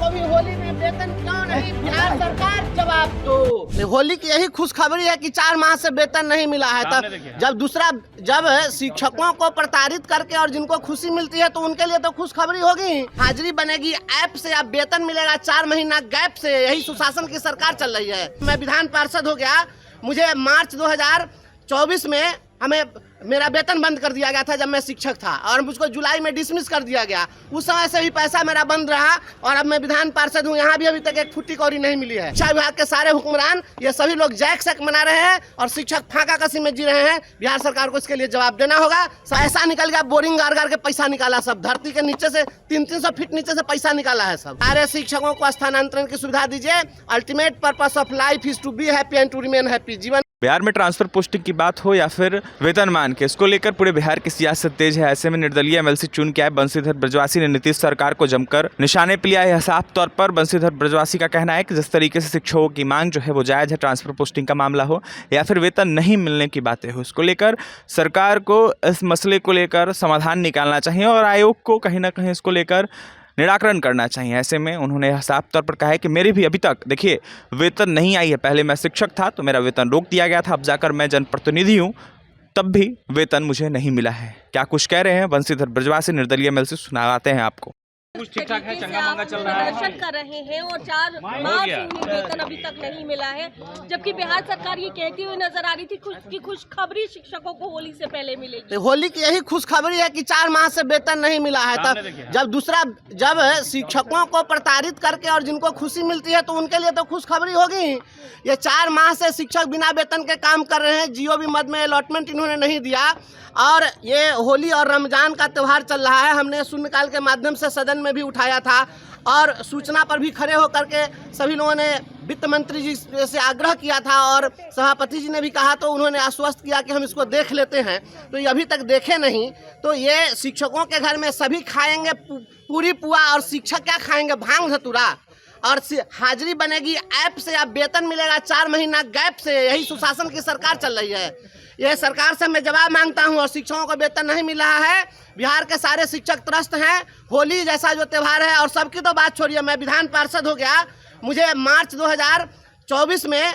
तो भी होली में वेतन क्यों नहीं, बिहार सरकार जवाब दो। होली की यही खुशखबरी है कि 4 माह से वेतन नहीं मिला है। तब जब शिक्षकों को प्रताड़ित करके और जिनको खुशी मिलती है तो उनके लिए तो खुशखबरी होगी। हाजिरी बनेगी ऐप से, अब वेतन मिलेगा 4 महीना गैप से। यही सुशासन की सरकार चल रही है। मैं विधान पार्षद हो गया, मुझे मार्च 2024 में मेरा वेतन बंद कर दिया गया था जब मैं शिक्षक था, और मुझको जुलाई में डिसमिस कर दिया गया। उस समय से भी पैसा मेरा बंद रहा और अब मैं विधान पार्षद हूँ। यहाँ भी अभी तक एक फुट्टी कौड़ी नहीं मिली है। शिक्षा विभाग के सारे हुक्मरान ये सभी लोग जैक सैक मना रहे हैं और शिक्षक फाका कसी में जी रहे हैं। बिहार सरकार को इसके लिए जवाब देना होगा। ऐसा निकल गया, बोरिंग गार गार के पैसा निकाला सब, धरती के नीचे से 300 फीट नीचे से पैसा निकाला है सब। सारे शिक्षकों को स्थानांतरण की सुविधा दीजिए। Ultimate purpose of life is to be happy and to remain happy. जीवन बिहार में ट्रांसफर पोस्टिंग की बात हो या फिर वेतनमान के, इसको लेकर पूरे बिहार की सियासत तेज है। ऐसे में निर्दलीय एमएलसी चुन के आए बंशीधर ब्रजवासी ने नीतीश सरकार को जमकर निशाने पे लिया है। साफ तौर पर बंशीधर ब्रजवासी का कहना है कि जिस तरीके से शिक्षकों की मांग जो है वो जायज़ है, ट्रांसफर पोस्टिंग का मामला हो या फिर वेतन नहीं मिलने की बातें हो, इसको लेकर सरकार को इस मसले को लेकर समाधान निकालना चाहिए और आयोग को कहीं ना कहीं इसको लेकर निराकरण करना चाहिए। ऐसे में उन्होंने साफ तौर पर कहा है कि मेरी भी अभी तक देखिए वेतन नहीं आई है। पहले मैं शिक्षक था तो मेरा वेतन रोक दिया गया था, अब जाकर मैं जनप्रतिनिधि हूँ तब भी वेतन मुझे नहीं मिला है। क्या कुछ कह रहे हैं बंशीधर ब्रजवासी निर्दलीय एमएलसी, सुनाते हैं आपको। कुछ ठीक ठाक है, चंगा मंगा चल रहा है, प्रदर्शन कर रहे हैं और 4 माह से उन्हें वेतन अभी तक नहीं मिला है। जबकि बिहार सरकार ये कहती हुई नजर आ रही थी कि खुशखबरी शिक्षकों को होली से पहले मिलेगी। होली की यही खुशखबरी है कि 4 माह से वेतन नहीं मिला है। तब जब शिक्षकों को प्रताड़ित करके और जिनको खुशी मिलती है तो उनके लिए तो खुशखबरी होगी। ये 4 माह से शिक्षक बिना वेतन के काम कर रहे हैं। जीओ भी मद में अलॉटमेंट इन्होंने नहीं दिया और ये होली और रमजान का त्यौहार चल रहा है। हमने शून्यकाल के माध्यम से सदन में भी उठाया था और सूचना पर भी खड़े होकर के सभी लोगों ने वित्त मंत्री जी से आग्रह किया था और सभापति जी ने भी कहा तो उन्होंने आश्वस्त किया कि हम इसको देख लेते हैं। तो ये अभी तक देखे नहीं। तो ये शिक्षकों के घर में सभी खाएंगे पूरी पुआ और शिक्षक क्या खाएंगे, भांग धतूरा। और हाजिरी बनेगी ऐप से, अब वेतन मिलेगा 4 महीना गैप से। यही सुशासन की सरकार चल रही है। यह सरकार से मैं जवाब मांगता हूं। और शिक्षकों को वेतन नहीं मिल रहा है। बिहार के सारे शिक्षक त्रस्त हैं। होली जैसा जो त्यौहार है, और सबकी तो बात छोड़िए, मैं विधान पार्षद हो गया, मुझे मार्च 2024 में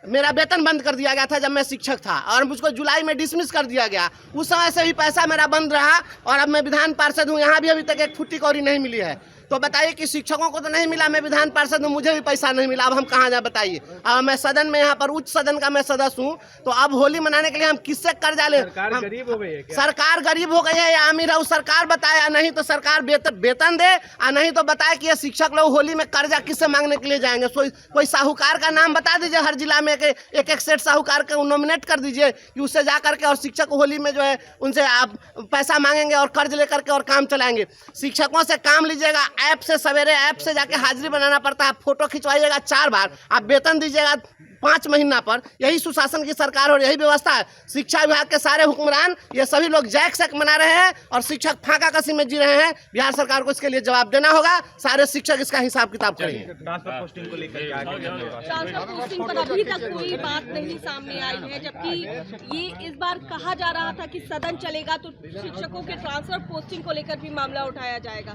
मेरा वेतन बंद कर दिया गया था जब मैं शिक्षक था, और मुझको जुलाई में डिसमिस कर दिया गया। उस समय से भी पैसा मेरा बंद रहा और अब मैं विधान पार्षद हूँ। यहाँ भी अभी तक एक फुट्टी कौड़ी नहीं मिली है। तो बताइए कि शिक्षकों को तो नहीं मिला, मैं विधान पार्षद हूँ, मुझे भी पैसा नहीं मिला। अब हम कहाँ जाए बताइए। अब मैं सदन में, यहाँ पर उच्च सदन का मैं सदस्य हूँ, तो अब होली मनाने के लिए हम किससे कर्जा लें? सरकार गरीब हो गई है क्या? सरकार गरीब हो गई है या अमीर है वो सरकार बताया। नहीं तो सरकार वेतन दे, और नहीं तो बताए कि ये शिक्षक लोग होली में कर्जा किससे मांगने के लिए जाएंगे। कोई साहूकार का नाम बता दीजिए, हर जिला में एक सेट साहूकार को नॉमिनेट कर दीजिए कि उससे जा करके और शिक्षक होली में जो है उनसे आप पैसा मांगेंगे और कर्ज लेकर के और काम चलाएंगे। शिक्षकों से काम लीजिएगा ऐप से, सवेरे ऐप से जाके हाजिरी बनाना पड़ता है, फोटो खिंचवाइएगा 4 बार, आप वेतन दीजिएगा 5 महीना पर। यही सुशासन की सरकार और यही व्यवस्था है। शिक्षा विभाग के सारे हुक्मरान ये सभी लोग जैक सैक मना रहे हैं और शिक्षक फाका कसी में जी रहे हैं। बिहार सरकार को इसके लिए जवाब देना होगा। सारे शिक्षक इसका हिसाब किताब करेंगे। ट्रांसफर पोस्टिंग को लेकर क्या ट्रांसफर पोस्टिंग पर अभी तक कोई बात नहीं सामने आई है। जबकि ये इस बार कहा जा रहा था कि सदन चलेगा तो शिक्षकों के ट्रांसफर पोस्टिंग को लेकर भी मामला उठाया जाएगा।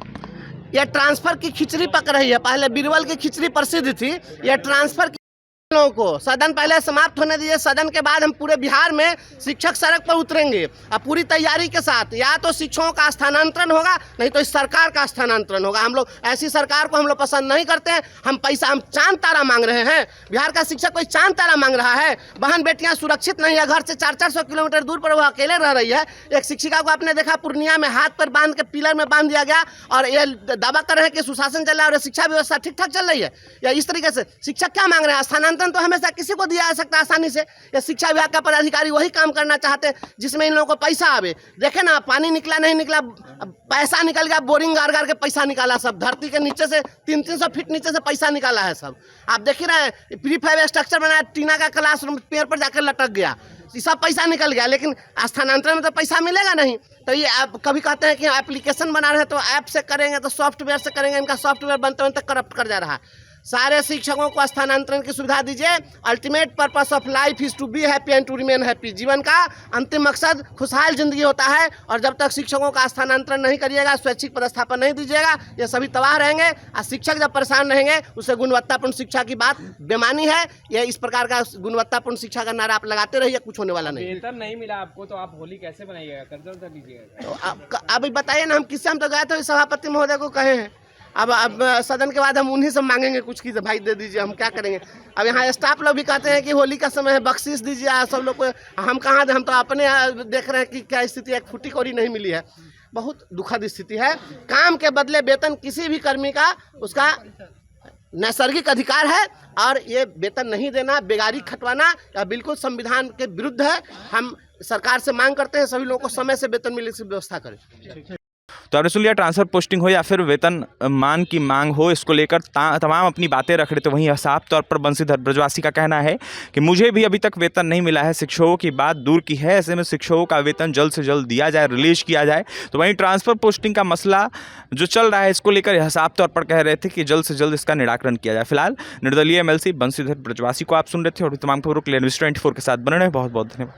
यह ट्रांसफर की खिचड़ी पक रही है। पहले बीरबल की खिचड़ी प्रसिद्ध थी, यह ट्रांसफर लोगों को सदन पहले समाप्त होने दीजिए। सदन के बाद हम पूरे बिहार में शिक्षक सड़क पर उतरेंगे और पूरी तैयारी के साथ। या तो शिक्षकों का स्थानांतरण होगा, नहीं तो इस सरकार का स्थानांतरण होगा। हम लोग ऐसी सरकार को हम लोग पसंद नहीं करते हैं। हम चांद तारा मांग रहे हैं। बिहार का शिक्षक कोई चांद तारा मांग रहा है? बहन बेटियां सुरक्षित नहीं है, घर से 400 किलोमीटर दूर पर वो अकेले रह रही है। एक शिक्षिका को आपने देखा पूर्णिया में हाथ पर बांध के पिलर में बांध दिया गया और ये दावा कर रहे हैं कि सुशासन चल रहा है और शिक्षा व्यवस्था ठीक ठाक चल रही है। या इस तरीके से शिक्षक क्या मांग रहे हैं? स्थानांतरण तो हमेशा किसी को दिया जा सकता है आसानी से। ये शिक्षा विभाग का पदाधिकारी वही काम करना चाहते हैं जिसमें इन लोगों को पैसा आवे। देखे ना, पानी निकला नहीं निकला, पैसा निकल गया, बोरिंग गार गार के पैसा निकाला सब, धरती के नीचे से 300 फीट नीचे से पैसा निकाला है सब। आप देख रहे हैं, प्रीफैब स्ट्रक्चर बनाया, टीना का क्लासरूम पेड़ पर जाकर लटक गया, सब पैसा निकल गया। लेकिन स्थानांतरण में तो पैसा मिलेगा नहीं। तो ये आप कभी कहते हैं कि एप्लीकेशन बना रहे हैं तो ऐप से करेंगे, तो सॉफ्टवेयर से करेंगे। इनका सॉफ्टवेयर बनते बनते करप्ट कर जा रहा है। सारे शिक्षकों को स्थानांतरण की सुविधा दीजिए। Ultimate purpose of life is to be happy and to remain happy. जीवन का अंतिम मकसद खुशहाल जिंदगी होता है, और जब तक शिक्षकों का स्थानांतरण नहीं करिएगा, स्वैच्छिक पदस्थापन नहीं दीजिएगा, ये सभी तबाह रहेंगे। और शिक्षक जब परेशान रहेंगे, उससे गुणवत्तापूर्ण शिक्षा की बात बेमानी है। ये इस प्रकार का गुणवत्तापूर्ण शिक्षा का नारा आप लगाते रहिए, कुछ होने वाला नहीं। वेतन नहीं मिला आपको तो आप होली कैसे बनाइएगा, कर्जा उधर लीजिएगा? तो अब बताइए ना, हम किससे, हम तो गए थे सभापति महोदय को कहे हैं। अब सदन के बाद हम उन्हीं से मांगेंगे कुछ की, भाई दे दीजिए, हम क्या करेंगे। अब यहाँ स्टाफ लोग भी कहते हैं कि होली का समय है, बख्शीश दीजिए। सब लोग को हम कहाँ दे, हम तो अपने देख रहे हैं कि क्या स्थिति है, 1 फुटी कौड़ी नहीं मिली है। बहुत दुखद स्थिति है। काम के बदले वेतन किसी भी कर्मी का उसका नैसर्गिक अधिकार है, और ये वेतन नहीं देना, बेगारी खटवाना बिल्कुल संविधान के विरुद्ध है। हम सरकार से मांग करते हैं सभी लोगों को समय से वेतन मिलने की व्यवस्था करें। तो आपने सुन लिया, ट्रांसफर पोस्टिंग हो या फिर वेतन मान की मांग हो, इसको लेकर तमाम अपनी बातें रख रहे थे। वहीं साफ तौर पर बंसीधर ब्रजवासी का कहना है कि मुझे भी अभी तक वेतन नहीं मिला है। शिक्षकों की बात दूर की है, ऐसे में शिक्षकों का वेतन जल्द से जल्द दिया जाए, रिलीज किया जाए। तो वहीं ट्रांसफर पोस्टिंग का मसला जो चल रहा है, इसको लेकर यह साफ तौर पर कह रहे थे कि जल्द से जल्द इसका निराकरण किया जाए। फिलहाल निर्दलीय MLC बंसीधर ब्रजवासी को आप सुन रहे थे, और तमाम खबरों के लिए News 24 के साथ बने रहे। बहुत बहुत धन्यवाद।